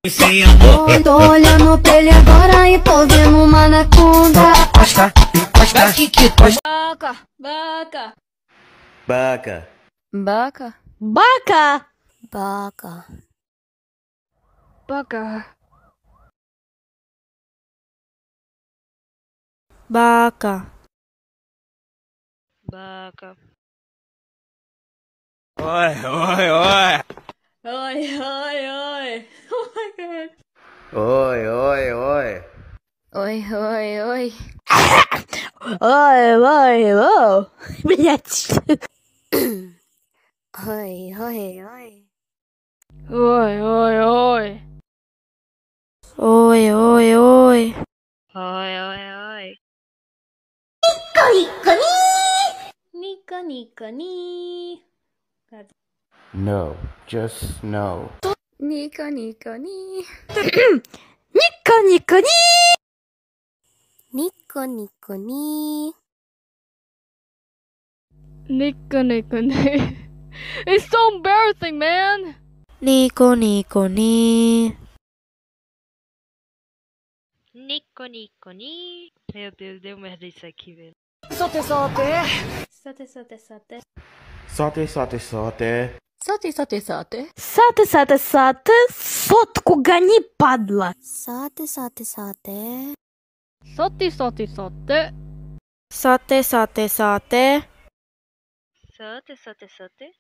Tô olhando pra ele agora e tô vendo uma anaconda. Encosta, encosta, encosta. Baca, Baca. baca, Baca! Baca. baca, Baca! baca. Oi, oi, oi. Oi, oi, oi. Oh my god. Oi, oi, oi. Oi, oi, oi. Ой, ой, ой! Блять! Oi, oi, oi. Oi, oi, oi. Ой, ой, ой! Oi, oi, oi. Nika, nika, ni. No, just no. Nika, nika, ni. Ника, ника, ни! Nico, nico, ni. Nika, nika, ni. It's so embarrassing, man. Nico, nico, ni! Nico, Nico, Ni. Meu Deus, deu merda isso aqui, velho. Sote, sote. Sote, sote, sote. Sote, sote, sote. Sote, sote, sote. Сате, сате, сате! Сотку гони, падла! Sate, sate, sate. Sote, sote, sote. Сате, сате, сате! Sote, sote, sote.